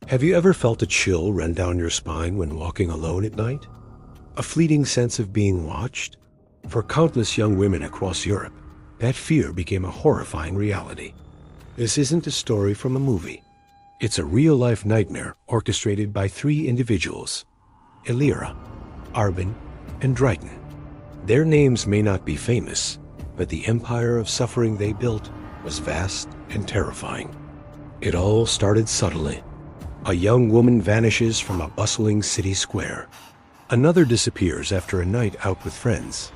Have you ever felt a chill run down your spine when walking alone at night? A fleeting sense of being watched? For countless young women across Europe, that fear became a horrifying reality. This isn't a story from a movie. It's a real-life nightmare orchestrated by three individuals: Elira, Arbin, and Dryden. Their names may not be famous, but the empire of suffering they built was vast and terrifying. It all started subtly. A young woman vanishes from a bustling city square. Another disappears after a night out with friends.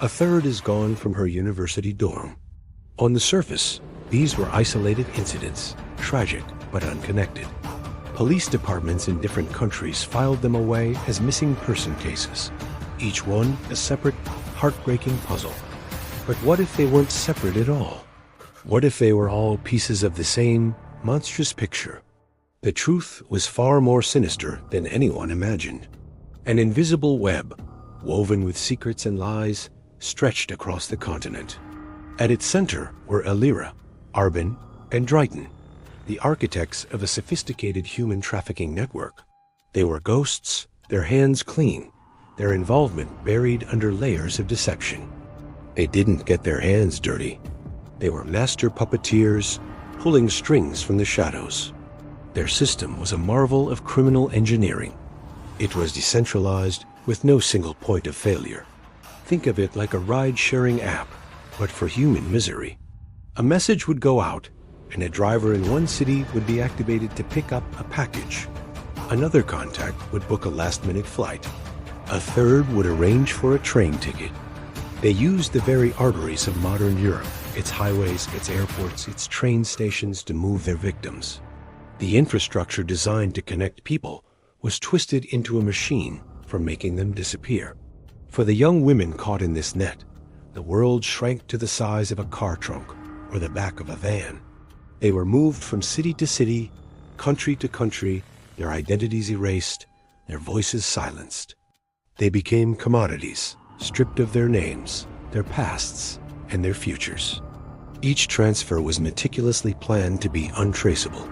A third is gone from her university dorm. On the surface, these were isolated incidents, tragic but unconnected. Police departments in different countries filed them away as missing person cases, each one a separate, heartbreaking puzzle. But what if they weren't separate at all? What if they were all pieces of the same monstrous picture? The truth was far more sinister than anyone imagined. An invisible web, woven with secrets and lies, stretched across the continent. At its center were Elira, Arbin, and Dryden, the architects of a sophisticated human trafficking network. They were ghosts, their hands clean, their involvement buried under layers of deception. They didn't get their hands dirty. They were master puppeteers, pulling strings from the shadows. Their system was a marvel of criminal engineering. It was decentralized with no single point of failure. Think of it like a ride-sharing app, but for human misery. A message would go out, and a driver in one city would be activated to pick up a package. Another contact would book a last-minute flight. A third would arrange for a train ticket. They used the very arteries of modern Europe, its highways, its airports, its train stations to move their victims. The infrastructure designed to connect people was twisted into a machine for making them disappear. For the young women caught in this net, the world shrank to the size of a car trunk or the back of a van. They were moved from city to city, country to country, their identities erased, their voices silenced. They became commodities, stripped of their names, their pasts, and their futures. Each transfer was meticulously planned to be untraceable.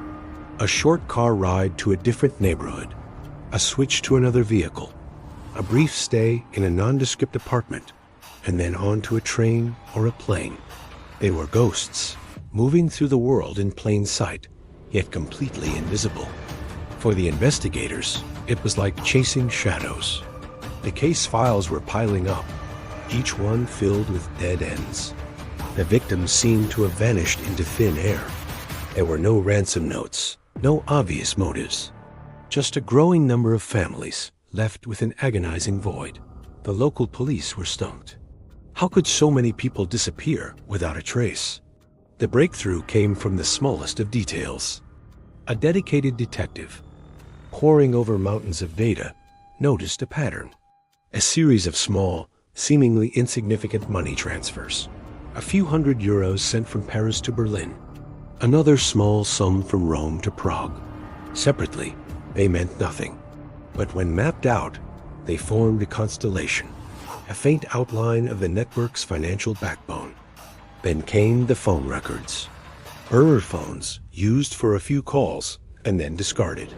A short car ride to a different neighborhood, a switch to another vehicle, a brief stay in a nondescript apartment, and then on to a train or a plane. They were ghosts, moving through the world in plain sight, yet completely invisible. For the investigators, it was like chasing shadows. The case files were piling up, each one filled with dead ends. The victims seemed to have vanished into thin air. There were no ransom notes, no obvious motives. Just a growing number of families left with an agonizing void. The local police were stumped. How could so many people disappear without a trace? The breakthrough came from the smallest of details. A dedicated detective, poring over mountains of data, noticed a pattern. A series of small, seemingly insignificant money transfers. A few €100 sent from Paris to Berlin. Another small sum from Rome to Prague. Separately, they meant nothing. But when mapped out, they formed a constellation, a faint outline of the network's financial backbone. Then came the phone records. Burner phones used for a few calls and then discarded.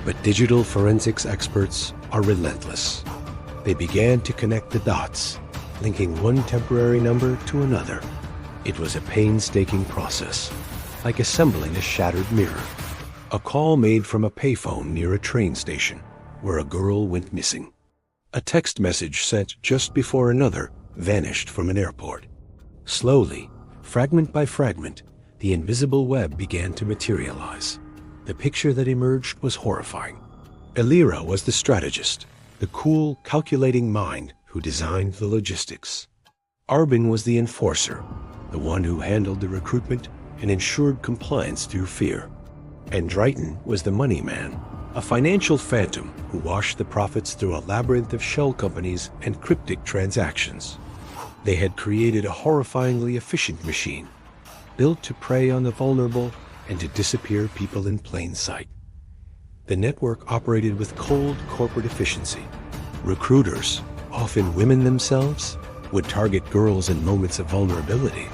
But digital forensics experts are relentless. They began to connect the dots, linking one temporary number to another. It was a painstaking process, like assembling a shattered mirror. A call made from a payphone near a train station, where a girl went missing. A text message sent just before another vanished from an airport. Slowly, fragment by fragment, the invisible web began to materialize. The picture that emerged was horrifying. Elira was the strategist, the cool, calculating mind who designed the logistics. Arbin was the enforcer, the one who handled the recruitment and ensured compliance through fear. And Dryden was the money man, a financial phantom who washed the profits through a labyrinth of shell companies and cryptic transactions. They had created a horrifyingly efficient machine, built to prey on the vulnerable and to disappear people in plain sight. The network operated with cold corporate efficiency. Recruiters, often women themselves, would target girls in moments of vulnerability,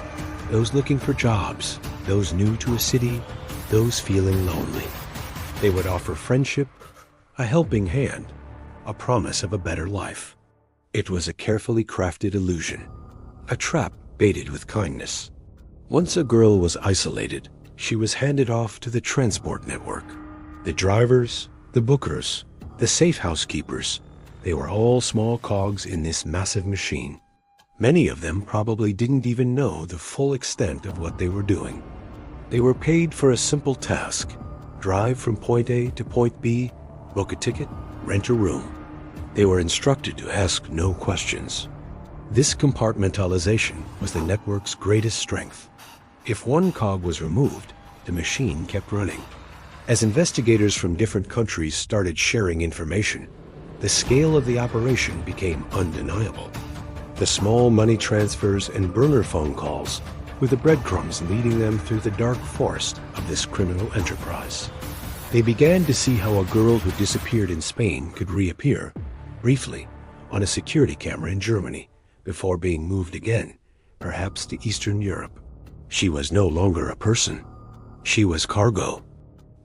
those looking for jobs, those new to a city, those feeling lonely. They would offer friendship, a helping hand, a promise of a better life. It was a carefully crafted illusion, a trap baited with kindness. Once a girl was isolated, she was handed off to the transport network. The drivers, the bookers, the safe housekeepers, they were all small cogs in this massive machine. Many of them probably didn't even know the full extent of what they were doing. They were paid for a simple task: drive from point A to point B, book a ticket, rent a room. They were instructed to ask no questions. This compartmentalization was the network's greatest strength. If one cog was removed, the machine kept running. As investigators from different countries started sharing information, the scale of the operation became undeniable. The small money transfers and burner phone calls were the breadcrumbs leading them through the dark forest of this criminal enterprise. They began to see how a girl who disappeared in Spain could reappear, briefly, on a security camera in Germany, before being moved again, perhaps to Eastern Europe. She was no longer a person. She was cargo.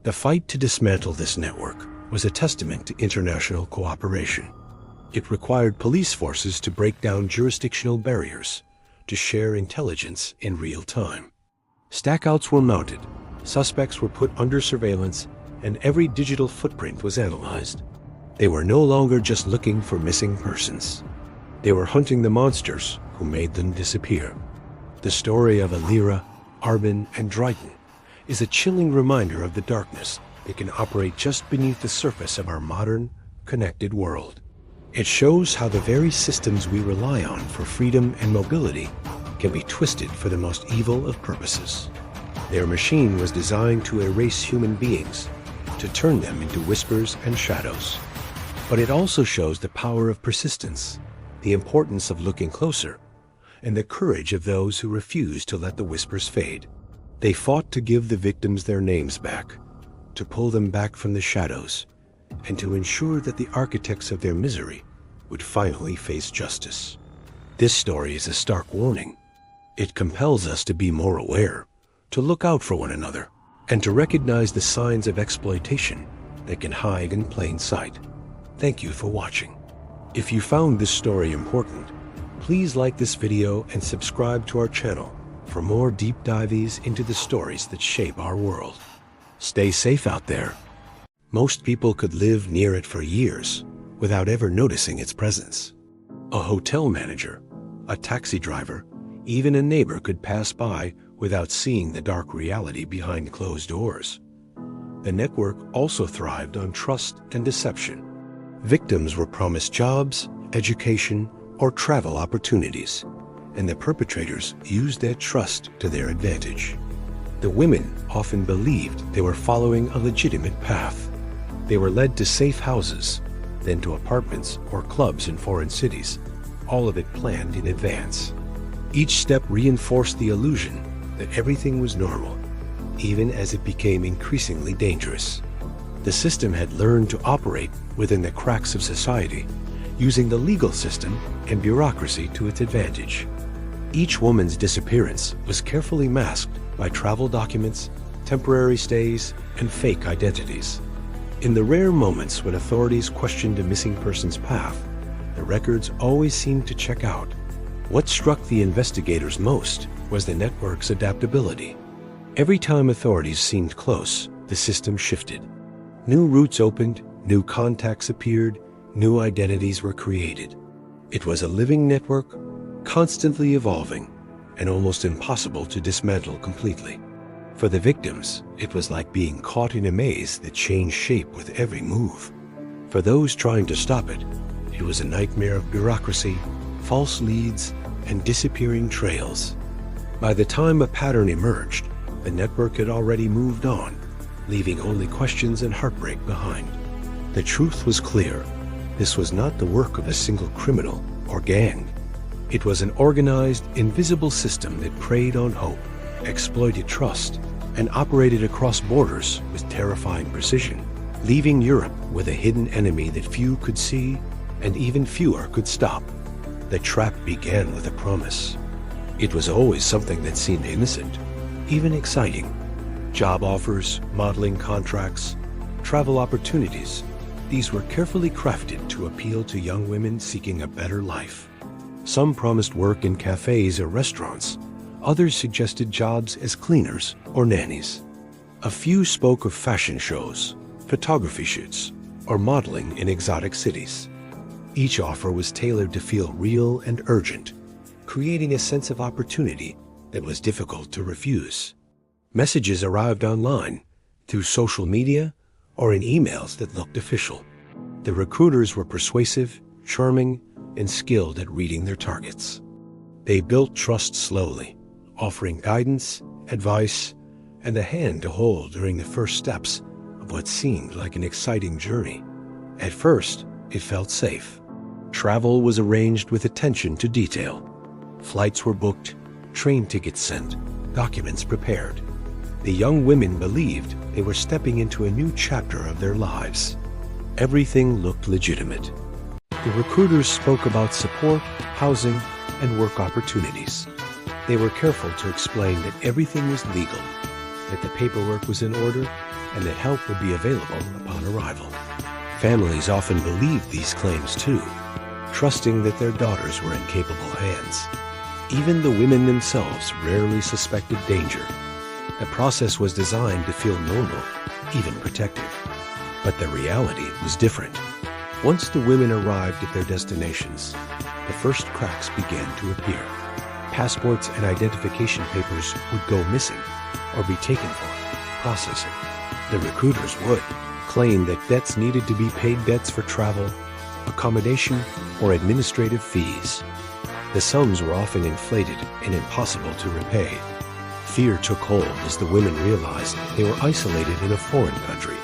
The fight to dismantle this network was a testament to international cooperation. It required police forces to break down jurisdictional barriers, to share intelligence in real time. Stackouts were mounted, suspects were put under surveillance, and every digital footprint was analyzed. They were no longer just looking for missing persons. They were hunting the monsters who made them disappear. The story of Alira, Arbin, and Dryden is a chilling reminder of the darkness that can operate just beneath the surface of our modern, connected world. It shows how the very systems we rely on for freedom and mobility can be twisted for the most evil of purposes. Their machine was designed to erase human beings, to turn them into whispers and shadows. But it also shows the power of persistence, the importance of looking closer, and the courage of those who refuse to let the whispers fade. They fought to give the victims their names back, to pull them back from the shadows, and to ensure that the architects of their misery would finally face justice. This story is a stark warning. It compels us to be more aware, to look out for one another, and to recognize the signs of exploitation that can hide in plain sight. Thank you for watching. If you found this story important, please like this video and subscribe to our channel for more deep dives into the stories that shape our world. Stay safe out there. Most people could live near it for years without ever noticing its presence. A hotel manager, a taxi driver, even a neighbor could pass by without seeing the dark reality behind closed doors. The network also thrived on trust and deception. Victims were promised jobs, education, or travel opportunities, and the perpetrators used that trust to their advantage. The women often believed they were following a legitimate path. They were led to safe houses, then to apartments or clubs in foreign cities, all of it planned in advance. Each step reinforced the illusion that everything was normal, even as it became increasingly dangerous. The system had learned to operate within the cracks of society, using the legal system and bureaucracy to its advantage. Each woman's disappearance was carefully masked by travel documents, temporary stays, and fake identities. In the rare moments when authorities questioned a missing person's path, the records always seemed to check out. What struck the investigators most was the network's adaptability. Every time authorities seemed close, the system shifted. New routes opened, new contacts appeared, new identities were created. It was a living network, constantly evolving, and almost impossible to dismantle completely. For the victims, it was like being caught in a maze that changed shape with every move. For those trying to stop it, it was a nightmare of bureaucracy, false leads, and disappearing trails. By the time a pattern emerged, the network had already moved on, leaving only questions and heartbreak behind. The truth was clear. This was not the work of a single criminal or gang. It was an organized, invisible system that preyed on hope, exploited trust, and operated across borders with terrifying precision, leaving Europe with a hidden enemy that few could see and even fewer could stop. The trap began with a promise. It was always something that seemed innocent, even exciting. Job offers, modeling contracts, travel opportunities. These were carefully crafted to appeal to young women seeking a better life. Some promised work in cafes or restaurants. Others suggested jobs as cleaners or nannies. A few spoke of fashion shows, photography shoots, or modeling in exotic cities. Each offer was tailored to feel real and urgent, creating a sense of opportunity that was difficult to refuse. Messages arrived online, through social media, or in emails that looked official. The recruiters were persuasive, charming, and skilled at reading their targets. They built trust slowly, offering guidance, advice, and a hand to hold during the first steps of what seemed like an exciting journey. At first, it felt safe. Travel was arranged with attention to detail. Flights were booked, train tickets sent, documents prepared. The young women believed they were stepping into a new chapter of their lives. Everything looked legitimate. The recruiters spoke about support, housing, and work opportunities. They were careful to explain that everything was legal, that the paperwork was in order, and that help would be available upon arrival. Families often believed these claims too, trusting that their daughters were in capable hands. Even the women themselves rarely suspected danger. The process was designed to feel normal, even protective. But the reality was different. Once the women arrived at their destinations, the first cracks began to appear. Passports and identification papers would go missing or be taken for processing. The recruiters would claim that debts needed to be paid, debts for travel, accommodation, or administrative fees. The sums were often inflated and impossible to repay. Fear took hold as the women realized they were isolated in a foreign country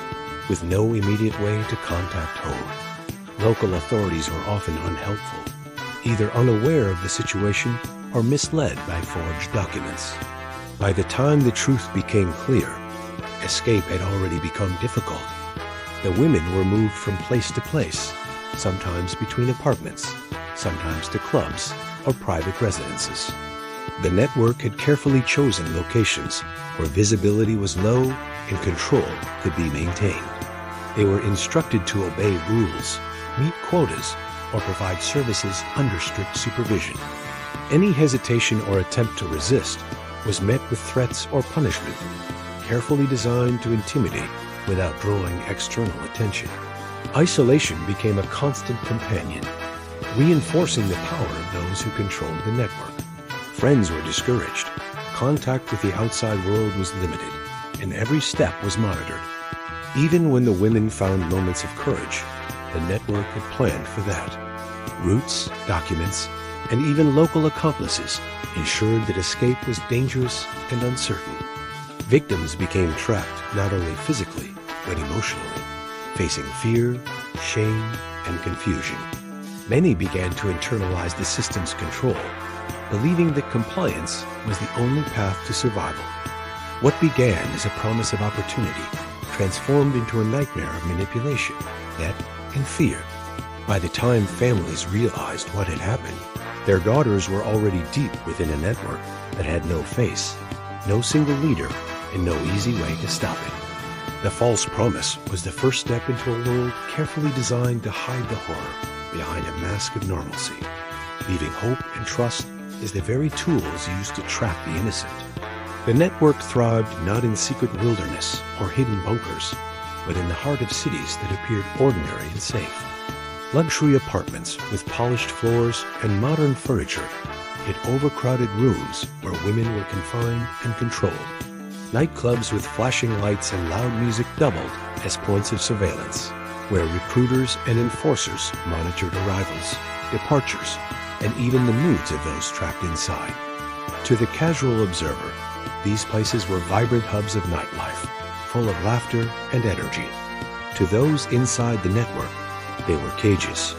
with no immediate way to contact home. Local authorities were often unhelpful, either unaware of the situation or misled by forged documents. By the time the truth became clear, escape had already become difficult. The women were moved from place to place, sometimes between apartments, sometimes to clubs or private residences. The network had carefully chosen locations where visibility was low and control could be maintained. They were instructed to obey rules, meet quotas, or provide services under strict supervision. Any hesitation or attempt to resist was met with threats or punishment, carefully designed to intimidate without drawing external attention. Isolation became a constant companion, reinforcing the power of those who controlled the network. Friends were discouraged, contact with the outside world was limited, and every step was monitored. Even when the women found moments of courage, the network had planned for that. Routes, documents, and even local accomplices ensured that escape was dangerous and uncertain. Victims became trapped not only physically, but emotionally, facing fear, shame, and confusion. Many began to internalize the system's control, believing that compliance was the only path to survival. What began as a promise of opportunity transformed into a nightmare of manipulation, debt, and fear. By the time families realized what had happened, their daughters were already deep within a network that had no face, no single leader, and no easy way to stop it. The false promise was the first step into a world carefully designed to hide the horror behind a mask of normalcy, leaving hope and trust as the very tools used to trap the innocent. The network thrived not in secret wilderness or hidden bunkers, but in the heart of cities that appeared ordinary and safe. Luxury apartments with polished floors and modern furniture hid overcrowded rooms where women were confined and controlled. Nightclubs with flashing lights and loud music doubled as points of surveillance, where recruiters and enforcers monitored arrivals, departures, and even the moods of those trapped inside. To the casual observer, these places were vibrant hubs of nightlife, full of laughter and energy. To those inside the network, they were cages.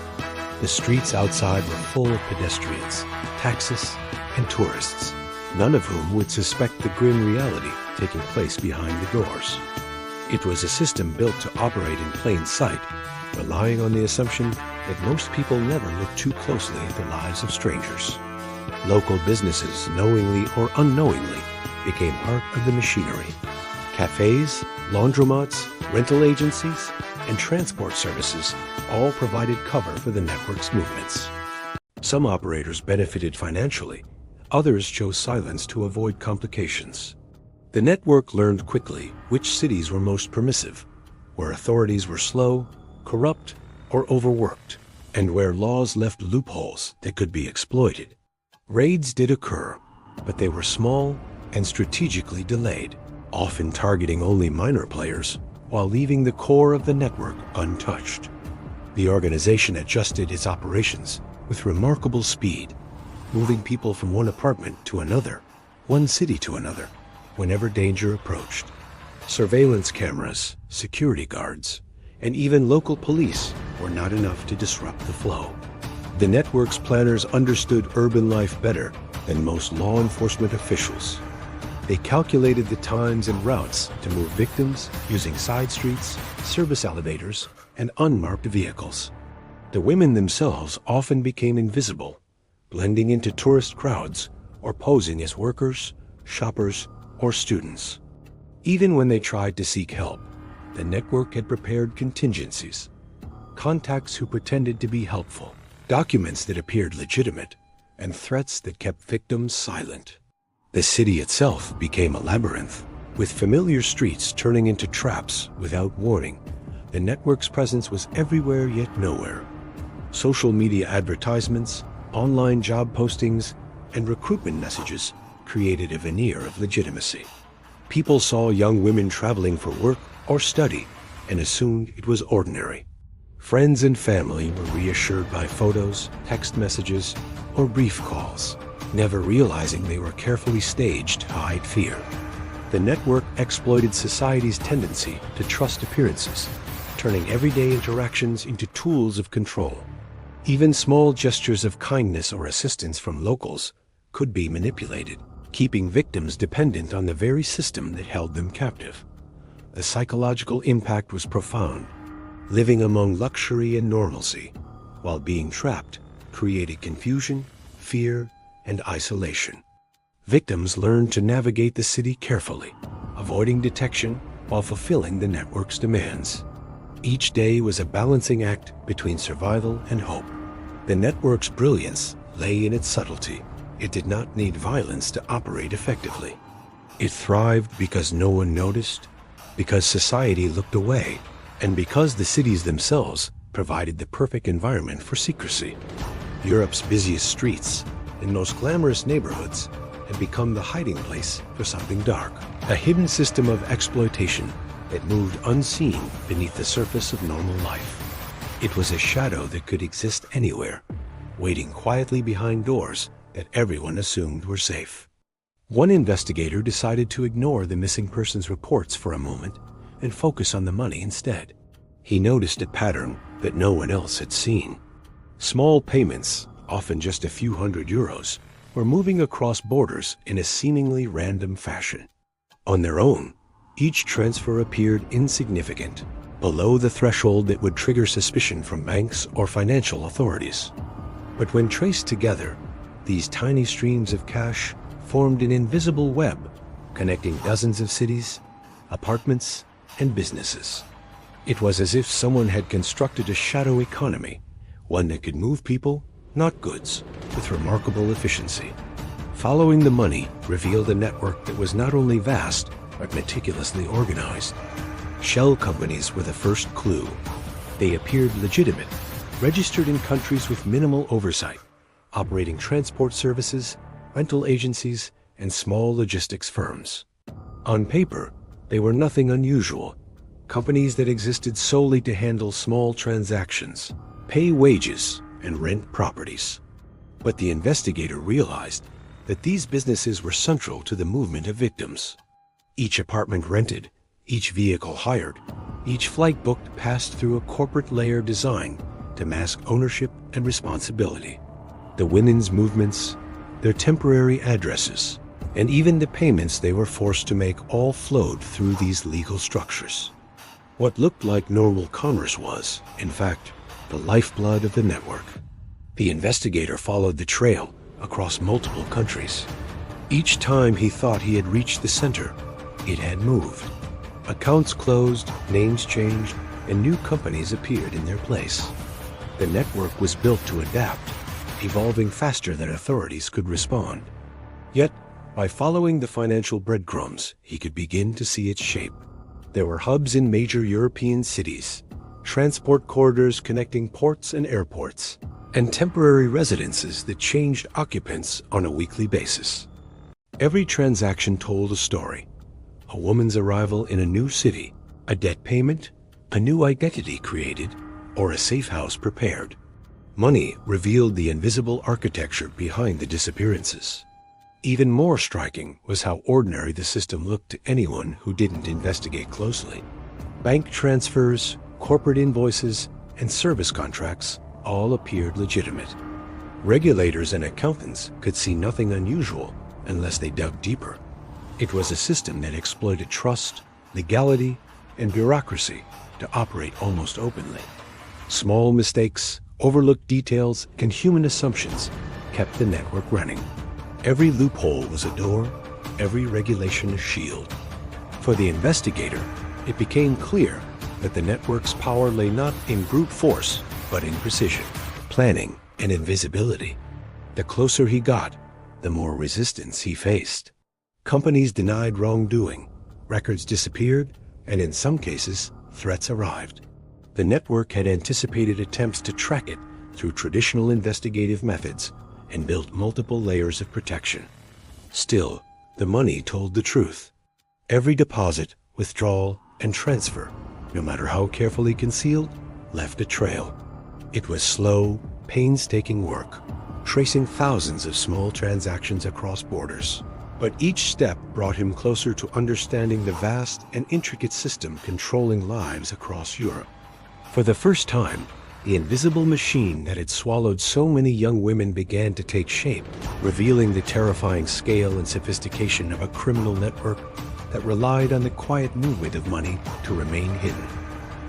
The streets outside were full of pedestrians, taxis, and tourists, none of whom would suspect the grim reality taking place behind the doors. It was a system built to operate in plain sight, relying on the assumption that most people never look too closely at the lives of strangers. Local businesses, knowingly or unknowingly, became part of the machinery. Cafes, laundromats, rental agencies, and transport services all provided cover for the network's movements. Some operators benefited financially, others chose silence to avoid complications. The network learned quickly which cities were most permissive, where authorities were slow, corrupt, or overworked, and where laws left loopholes that could be exploited. Raids did occur, but they were small and strategically delayed, often targeting only minor players while leaving the core of the network untouched. The organization adjusted its operations with remarkable speed, moving people from one apartment to another, one city to another, whenever danger approached. Surveillance cameras, security guards, and even local police were not enough to disrupt the flow. The network's planners understood urban life better than most law enforcement officials. They calculated the times and routes to move victims using side streets, service elevators, and unmarked vehicles. The women themselves often became invisible, blending into tourist crowds or posing as workers, shoppers, or students. Even when they tried to seek help, the network had prepared contingencies, contacts who pretended to be helpful, documents that appeared legitimate, and threats that kept victims silent. The city itself became a labyrinth, with familiar streets turning into traps without warning. The network's presence was everywhere yet nowhere. Social media advertisements, online job postings, and recruitment messages created a veneer of legitimacy. People saw young women traveling for work or study and assumed it was ordinary. Friends and family were reassured by photos, text messages, or brief calls, never realizing they were carefully staged to hide fear. The network exploited society's tendency to trust appearances, turning everyday interactions into tools of control. Even small gestures of kindness or assistance from locals could be manipulated, keeping victims dependent on the very system that held them captive. The psychological impact was profound. Living among luxury and normalcy, while being trapped, created confusion, fear, and isolation. Victims learned to navigate the city carefully, avoiding detection while fulfilling the network's demands. Each day was a balancing act between survival and hope. The network's brilliance lay in its subtlety. It did not need violence to operate effectively. It thrived because no one noticed, because society looked away, and because the cities themselves provided the perfect environment for secrecy. Europe's busiest streets and most glamorous neighborhoods had become the hiding place for something dark, a hidden system of exploitation that moved unseen beneath the surface of normal life. It was a shadow that could exist anywhere, waiting quietly behind doors that everyone assumed were safe. One investigator decided to ignore the missing persons reports for a moment and focus on the money instead. He noticed a pattern that no one else had seen. Small payments, often just a few €100s, were moving across borders in a seemingly random fashion. On their own, each transfer appeared insignificant, below the threshold that would trigger suspicion from banks or financial authorities. But when traced together, these tiny streams of cash formed an invisible web connecting dozens of cities, apartments, and businesses. It was as if someone had constructed a shadow economy, one that could move people, not goods, with remarkable efficiency. Following the money revealed a network that was not only vast, but meticulously organized. Shell companies were the first clue. They appeared legitimate, registered in countries with minimal oversight, operating transport services, rental agencies, and small logistics firms. On paper, they were nothing unusual. Companies that existed solely to handle small transactions, pay wages, and rent properties. But the investigator realized that these businesses were central to the movement of victims. Each apartment rented, each vehicle hired, each flight booked passed through a corporate layer designed to mask ownership and responsibility. The women's movements, their temporary addresses, and even the payments they were forced to make all flowed through these legal structures. What looked like normal commerce was, in fact, the lifeblood of the network. The investigator followed the trail across multiple countries. Each time he thought he had reached the center, it had moved. Accounts closed, names changed, and new companies appeared in their place. The network was built to adapt, evolving faster than authorities could respond. Yet, by following the financial breadcrumbs, he could begin to see its shape. There were hubs in major European cities, transport corridors connecting ports and airports, and temporary residences that changed occupants on a weekly basis. Every transaction told a story: a woman's arrival in a new city, a debt payment, a new identity created, or a safe house prepared. Money revealed the invisible architecture behind the disappearances. Even more striking was how ordinary the system looked to anyone who didn't investigate closely. Bank transfers, corporate invoices, and service contracts all appeared legitimate. Regulators and accountants could see nothing unusual unless they dug deeper. It was a system that exploited trust, legality, and bureaucracy to operate almost openly. Small mistakes, overlooked details, and human assumptions kept the network running. Every loophole was a door, every regulation a shield. For the investigator, it became clear that the network's power lay not in brute force, but in precision, planning, and invisibility. The closer he got, the more resistance he faced. Companies denied wrongdoing, records disappeared, and in some cases, threats arrived. The network had anticipated attempts to track it through traditional investigative methods and built multiple layers of protection. Still, the money told the truth. Every deposit, withdrawal, and transfer, no matter how carefully concealed, left a trail. It was slow, painstaking work, tracing thousands of small transactions across borders. But each step brought him closer to understanding the vast and intricate system controlling lives across Europe. For the first time, the invisible machine that had swallowed so many young women began to take shape, revealing the terrifying scale and sophistication of a criminal network that relied on the quiet movement of money to remain hidden.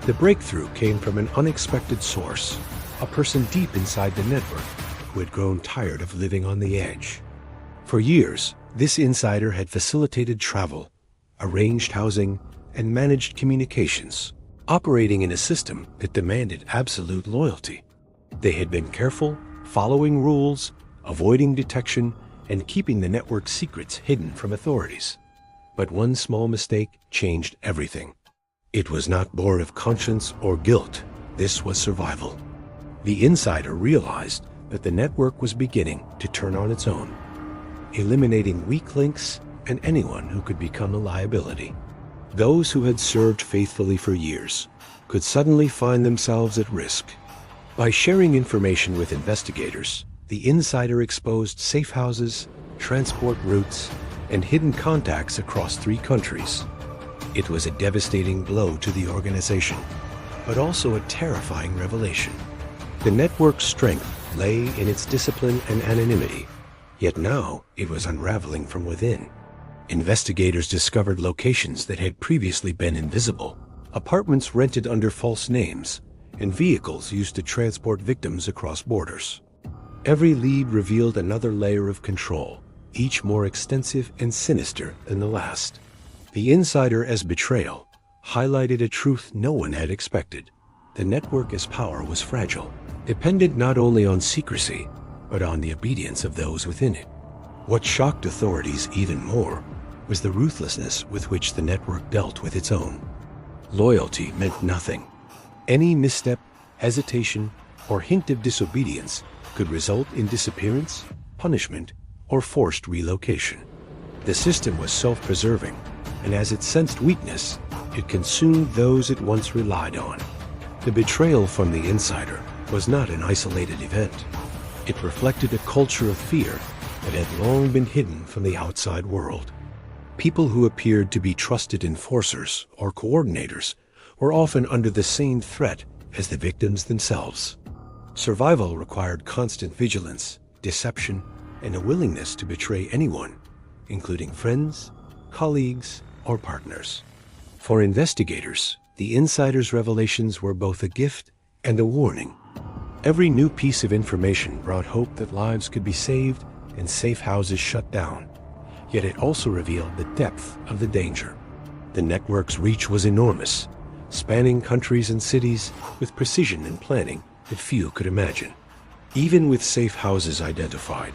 The breakthrough came from an unexpected source, a person deep inside the network who had grown tired of living on the edge. For years, this insider had facilitated travel, arranged housing, and managed communications, operating in a system that demanded absolute loyalty. They had been careful, following rules, avoiding detection, and keeping the network's secrets hidden from authorities. But one small mistake changed everything. It was not born of conscience or guilt. This was survival. The insider realized that the network was beginning to turn on its own, eliminating weak links and anyone who could become a liability. Those who had served faithfully for years could suddenly find themselves at risk. By sharing information with investigators, the insider exposed safe houses, transport routes, and hidden contacts across 3 countries. It was a devastating blow to the organization, but also a terrifying revelation. The network's strength lay in its discipline and anonymity, yet now it was unraveling from within. Investigators discovered locations that had previously been invisible, apartments rented under false names, and vehicles used to transport victims across borders. Every lead revealed another layer of control, each more extensive and sinister than the last. The insider as betrayal highlighted a truth no one had expected. The network's power was fragile, dependent not only on secrecy, but on the obedience of those within it. What shocked authorities even more was the ruthlessness with which the network dealt with its own. Loyalty meant nothing. Any misstep, hesitation, or hint of disobedience could result in disappearance, punishment, or forced relocation. The system was self-preserving, and as it sensed weakness, it consumed those it once relied on. The betrayal from the insider was not an isolated event. It reflected a culture of fear that had long been hidden from the outside world. People who appeared to be trusted enforcers or coordinators were often under the same threat as the victims themselves. Survival required constant vigilance, deception, and a willingness to betray anyone, including friends, colleagues, or partners. For investigators, the insider's revelations were both a gift and a warning. Every new piece of information brought hope that lives could be saved and safe houses shut down. Yet it also revealed the depth of the danger. The network's reach was enormous, spanning countries and cities with precision and planning that few could imagine. Even with safe houses identified,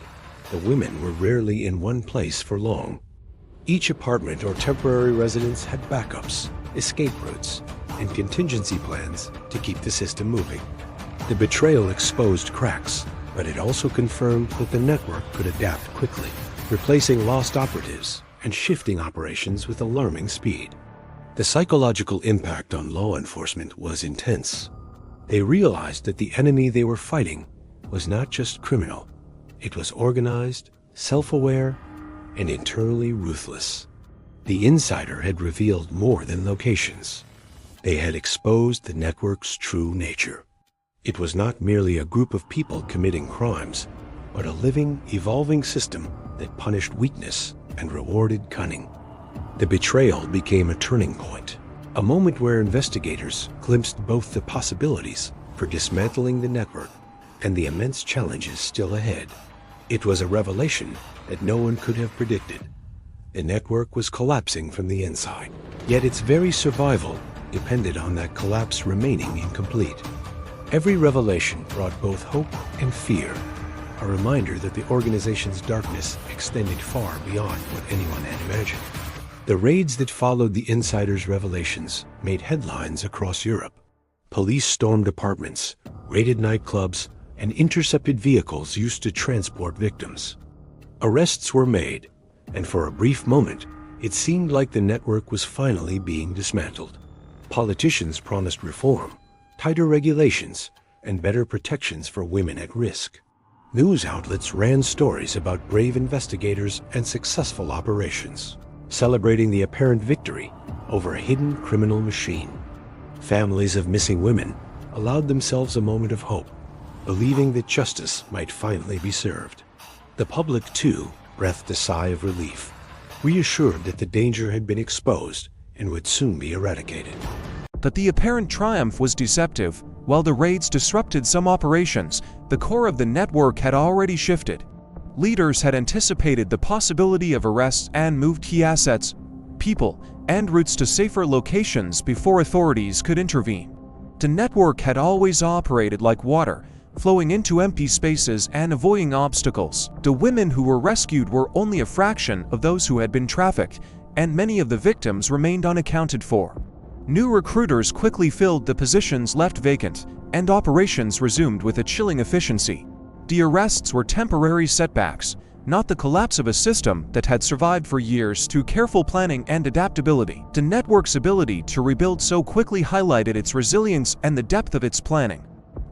the women were rarely in one place for long. Each apartment or temporary residence had backups, escape routes, and contingency plans to keep the system moving. The betrayal exposed cracks, but it also confirmed that the network could adapt quickly, replacing lost operatives and shifting operations with alarming speed. The psychological impact on law enforcement was intense. They realized that the enemy they were fighting was not just criminal. It was organized, self-aware, and internally ruthless. The insider had revealed more than locations. They had exposed the network's true nature. It was not merely a group of people committing crimes, but a living, evolving system that punished weakness and rewarded cunning. The betrayal became a turning point, a moment where investigators glimpsed both the possibilities for dismantling the network and the immense challenges still ahead. It was a revelation that no one could have predicted. The network was collapsing from the inside, yet its very survival depended on that collapse remaining incomplete. Every revelation brought both hope and fear, a reminder that the organization's darkness extended far beyond what anyone had imagined. The raids that followed the insider's revelations made headlines across Europe. Police stormed apartments, raided nightclubs, and intercepted vehicles used to transport victims. Arrests were made, and for a brief moment, it seemed like the network was finally being dismantled. Politicians promised reform, tighter regulations, and better protections for women at risk. News outlets ran stories about brave investigators and successful operations, celebrating the apparent victory over a hidden criminal machine. Families of missing women allowed themselves a moment of hope, believing that justice might finally be served. The public, too, breathed a sigh of relief, reassured that the danger had been exposed and would soon be eradicated. But the apparent triumph was deceptive. While the raids disrupted some operations, the core of the network had already shifted. Leaders had anticipated the possibility of arrests and moved key assets, people, and routes to safer locations before authorities could intervene. The network had always operated like water, flowing into empty spaces and avoiding obstacles. The women who were rescued were only a fraction of those who had been trafficked, and many of the victims remained unaccounted for. New recruiters quickly filled the positions left vacant, and operations resumed with a chilling efficiency. The arrests were temporary setbacks, not the collapse of a system that had survived for years through careful planning and adaptability. The network's ability to rebuild so quickly highlighted its resilience and the depth of its planning.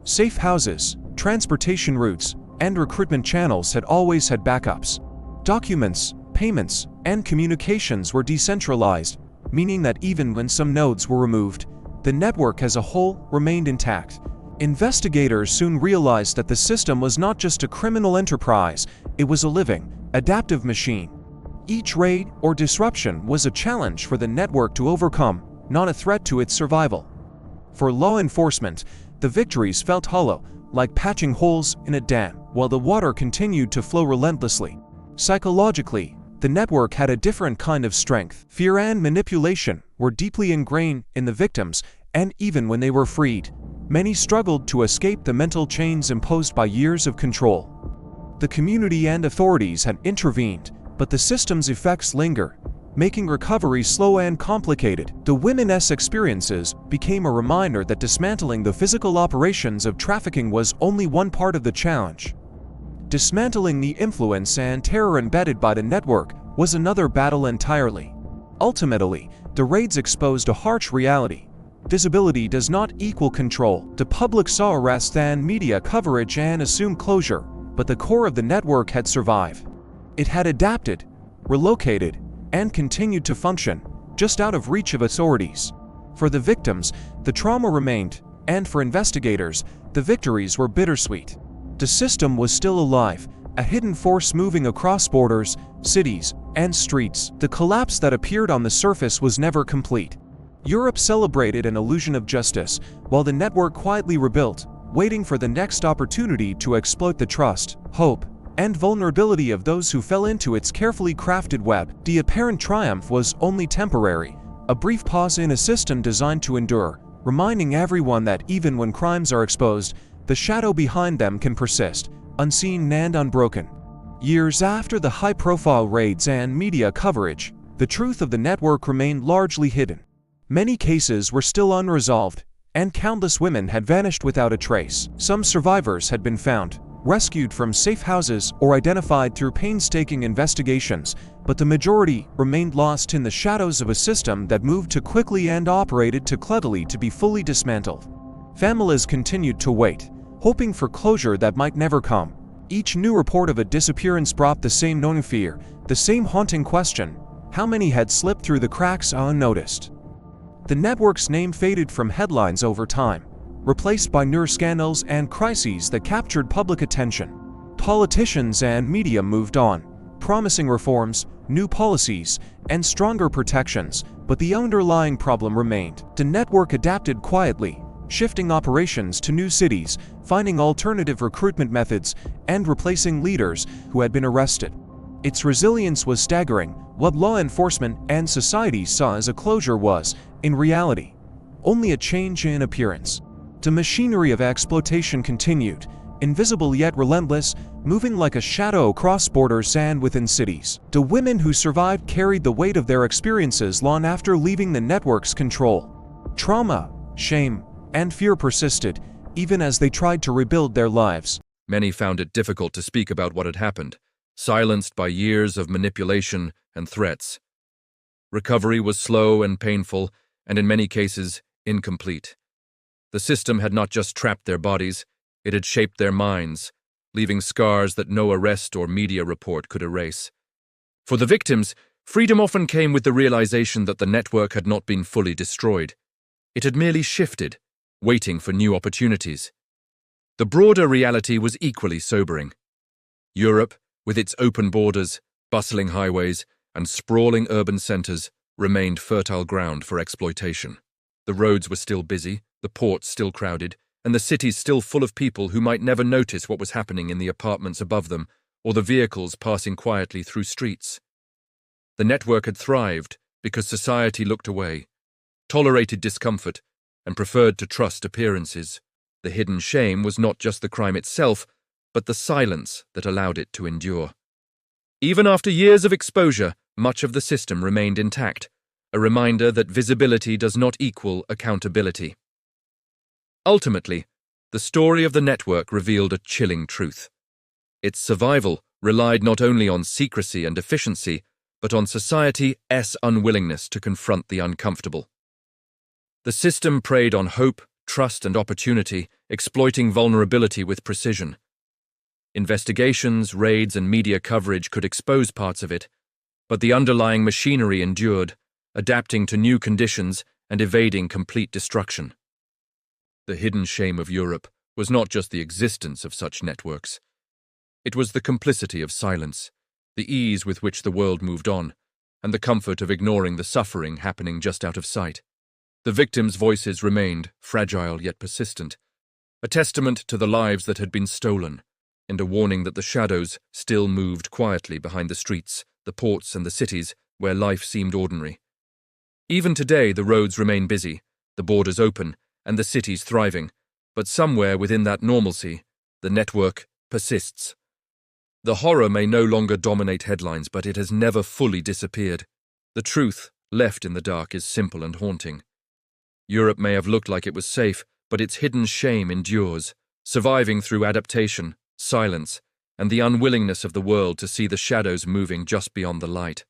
Safe houses, transportation routes, and recruitment channels had always had backups. Documents, payments, and communications were decentralized, meaning that even when some nodes were removed, the network as a whole remained intact. Investigators soon realized that the system was not just a criminal enterprise, it was a living, adaptive machine. Each raid or disruption was a challenge for the network to overcome, not a threat to its survival. For law enforcement, the victories felt hollow, like patching holes in a dam, while the water continued to flow relentlessly. Psychologically, the network had a different kind of strength. Fear and manipulation were deeply ingrained in the victims, and even when they were freed, many struggled to escape the mental chains imposed by years of control. The community and authorities had intervened, but the system's effects linger, making recovery slow and complicated. The women's experiences became a reminder that dismantling the physical operations of trafficking was only one part of the challenge. Dismantling the influence and terror embedded by the network was another battle entirely. Ultimately, the raids exposed a harsh reality. Visibility does not equal control. The public saw arrests and media coverage and assumed closure, but the core of the network had survived. It had adapted, relocated, and continued to function, just out of reach of authorities. For the victims, the trauma remained, and for investigators, the victories were bittersweet. The system was still alive, a hidden force moving across borders, cities, and streets. The collapse that appeared on the surface was never complete. Europe celebrated an illusion of justice, while the network quietly rebuilt, waiting for the next opportunity to exploit the trust, hope, and vulnerability of those who fell into its carefully crafted web. The apparent triumph was only temporary, A brief pause in a system designed to endure, reminding everyone that even when crimes are exposed, the shadow behind them can persist, unseen and unbroken. Years after the high-profile raids and media coverage, the truth of the network remained largely hidden. Many cases were still unresolved, and countless women had vanished without a trace. Some survivors had been found, rescued from safe houses, or identified through painstaking investigations, but the majority remained lost in the shadows of a system that moved too quickly and operated too cleverly to be fully dismantled. Families continued to wait, hoping for closure that might never come. Each new report of a disappearance brought the same known fear, the same haunting question: how many had slipped through the cracks unnoticed? The network's name faded from headlines over time, replaced by newer scandals and crises that captured public attention. Politicians and media moved on, promising reforms, new policies, and stronger protections, but the underlying problem remained. The network adapted quietly, shifting operations to new cities, finding alternative recruitment methods, and replacing leaders who had been arrested. Its resilience was staggering. What law enforcement and society saw as a closure was, in reality, only a change in appearance. The machinery of exploitation continued, invisible yet relentless, moving like a shadow across borders and within cities. The women who survived carried the weight of their experiences long after leaving the network's control. Trauma, shame, and fear persisted, even as they tried to rebuild their lives. Many found it difficult to speak about what had happened, silenced by years of manipulation and threats. Recovery was slow and painful, and in many cases, incomplete. The system had not just trapped their bodies, it had shaped their minds, leaving scars that no arrest or media report could erase. For the victims, freedom often came with the realization that the network had not been fully destroyed. It had merely shifted, waiting for new opportunities. The broader reality was equally sobering. Europe, with its open borders, bustling highways, and sprawling urban centers, remained fertile ground for exploitation. The roads were still busy, the ports still crowded, and the cities still full of people who might never notice what was happening in the apartments above them or the vehicles passing quietly through streets. The network had thrived because society looked away, tolerated discomfort, and preferred to trust appearances. The hidden shame was not just the crime itself, but the silence that allowed it to endure. Even after years of exposure, much of the system remained intact, a reminder that visibility does not equal accountability. Ultimately, the story of the network revealed a chilling truth. Its survival relied not only on secrecy and efficiency, but on society's unwillingness to confront the uncomfortable. The system preyed on hope, trust, and opportunity, exploiting vulnerability with precision. Investigations, raids, and media coverage could expose parts of it, but the underlying machinery endured, adapting to new conditions and evading complete destruction. The hidden shame of Europe was not just the existence of such networks. It was the complicity of silence, the ease with which the world moved on, and the comfort of ignoring the suffering happening just out of sight. The victims' voices remained, fragile yet persistent, a testament to the lives that had been stolen, and a warning that the shadows still moved quietly behind the streets, the ports, and the cities where life seemed ordinary. Even today, the roads remain busy, the borders open, and the cities thriving, but somewhere within that normalcy, the network persists. The horror may no longer dominate headlines, but it has never fully disappeared. The truth, left in the dark, is simple and haunting. Europe may have looked like it was safe, but its hidden shame endures, surviving through adaptation, silence, and the unwillingness of the world to see the shadows moving just beyond the light.